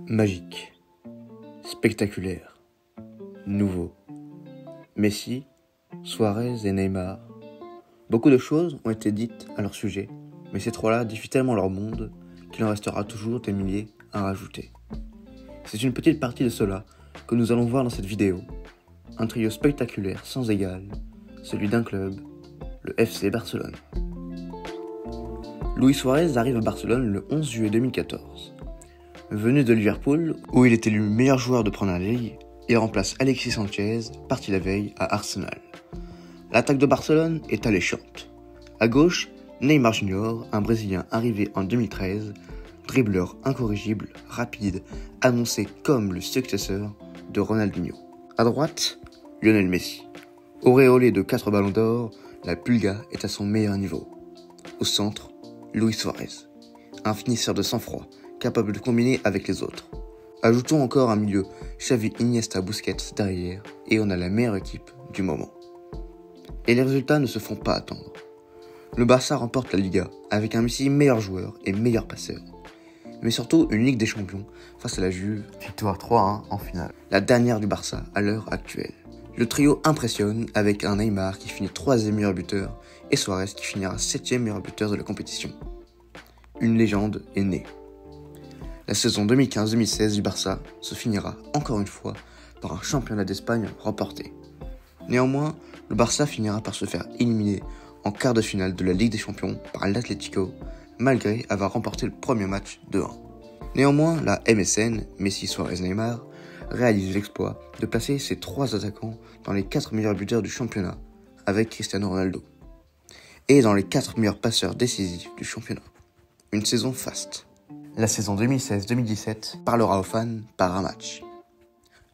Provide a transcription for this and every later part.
Magique, spectaculaire, nouveau. Messi, Suarez et Neymar. Beaucoup de choses ont été dites à leur sujet, mais ces trois-là diffusent tellement leur monde qu'il en restera toujours des milliers à rajouter. C'est une petite partie de cela que nous allons voir dans cette vidéo. Un trio spectaculaire sans égal, celui d'un club, le FC Barcelone. Luis Suarez arrive à Barcelone le 11 juillet 2014. Venu de Liverpool, où il est élu meilleur joueur de Première Ligue, il remplace Alexis Sanchez, parti la veille à Arsenal. L'attaque de Barcelone est alléchante. À gauche, Neymar Junior, un Brésilien arrivé en 2013, dribbleur incorrigible, rapide, annoncé comme le successeur de Ronaldinho. À droite, Lionel Messi. Auréolé de 4 ballons d'or, la Pulga est à son meilleur niveau. Au centre, Luis Suarez, un finisseur de sang-froid, capable de combiner avec les autres. Ajoutons encore un milieu Xavi, Iniesta, Busquets derrière, et on a la meilleure équipe du moment. Et les résultats ne se font pas attendre. Le Barça remporte la Liga avec un Messi meilleur joueur et meilleur passeur. Mais surtout une Ligue des Champions face à la Juve, victoire 3-1 en finale. La dernière du Barça à l'heure actuelle. Le trio impressionne avec un Neymar qui finit 3e meilleur buteur et Suarez qui finira 7e meilleur buteur de la compétition. Une légende est née. La saison 2015-2016 du Barça se finira encore une fois par un championnat d'Espagne remporté. Néanmoins, le Barça finira par se faire éliminer en quart de finale de la Ligue des Champions par l'Atlético, malgré avoir remporté le premier match 2-1. Néanmoins, la MSN, Messi, Suarez, Neymar, réalise l'exploit de placer ses 3 attaquants dans les 4 meilleurs buteurs du championnat, avec Cristiano Ronaldo, et dans les 4 meilleurs passeurs décisifs du championnat. Une saison faste. La saison 2016-2017 parlera aux fans par un match.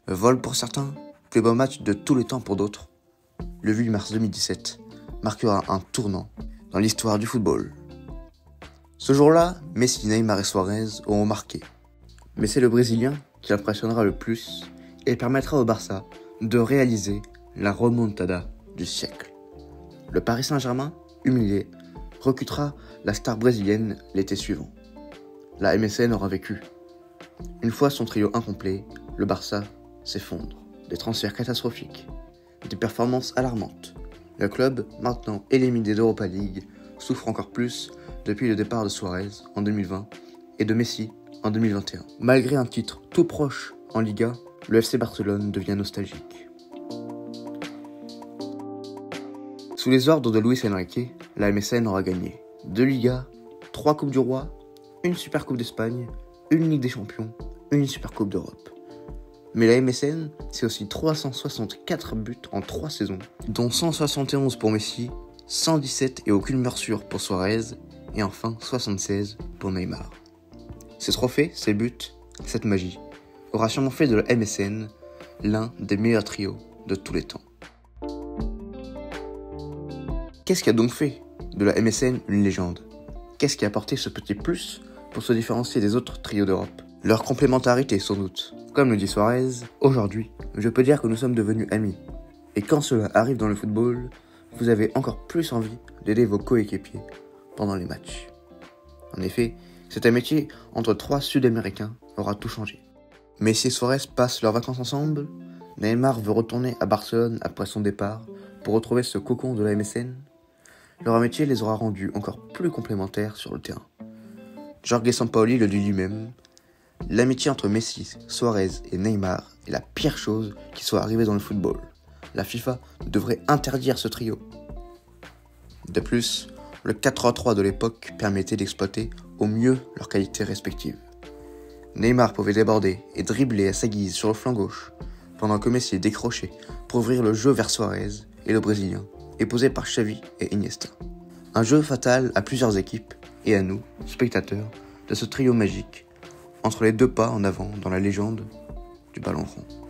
Vol pour certains, plus beau match de tous les temps pour d'autres. Le 8 mars 2017 marquera un tournant dans l'histoire du football. Ce jour-là, Messi, Neymar et Suarez auront marqué. Mais c'est le Brésilien qui impressionnera le plus et permettra au Barça de réaliser la remontada du siècle. Le Paris Saint-Germain, humilié, recrutera la star brésilienne l'été suivant. La MSN aura vécu. Une fois son trio incomplet, le Barça s'effondre. Des transferts catastrophiques, des performances alarmantes. Le club, maintenant éliminé d'Europa League, souffre encore plus depuis le départ de Suarez en 2020 et de Messi en 2021. Malgré un titre tout proche en Liga, le FC Barcelone devient nostalgique. Sous les ordres de Luis Enrique, la MSN aura gagné 2 Ligas, 3 Coupes du Roi, une Super Coupe d'Espagne, une Ligue des Champions, une Super Coupe d'Europe. Mais la MSN, c'est aussi 364 buts en 3 saisons, dont 171 pour Messi, 117 et aucune morsure pour Suarez, et enfin 76 pour Neymar. Ces trophées, ces buts, cette magie, aura sûrement fait de la MSN l'un des meilleurs trios de tous les temps. Qu'est-ce qui a donc fait de la MSN une légende? Qu'est-ce qui a apporté ce petit plus pour se différencier des autres trios d'Europe? Leur complémentarité sans doute. Comme le dit Suarez, aujourd'hui, je peux dire que nous sommes devenus amis. Et quand cela arrive dans le football, vous avez encore plus envie d'aider vos coéquipiers pendant les matchs. En effet, cette amitié entre 3 Sud-Américains aura tout changé. Messi et Suarez passent leurs vacances ensemble. Neymar veut retourner à Barcelone après son départ pour retrouver ce cocon de la MSN. Leur amitié les aura rendus encore plus complémentaires sur le terrain. Jorge Sampaoli le dit lui-même, l'amitié entre Messi, Suarez et Neymar est la pire chose qui soit arrivée dans le football. La FIFA devrait interdire ce trio. De plus, le 4-3-3 de l'époque permettait d'exploiter au mieux leurs qualités respectives. Neymar pouvait déborder et dribbler à sa guise sur le flanc gauche, pendant que Messi décrochait pour ouvrir le jeu vers Suarez et le Brésilien, épousé par Xavi et Iniesta. Un jeu fatal à plusieurs équipes et à nous, spectateurs, de ce trio magique, entre les 2 pas en avant dans la légende du ballon rond.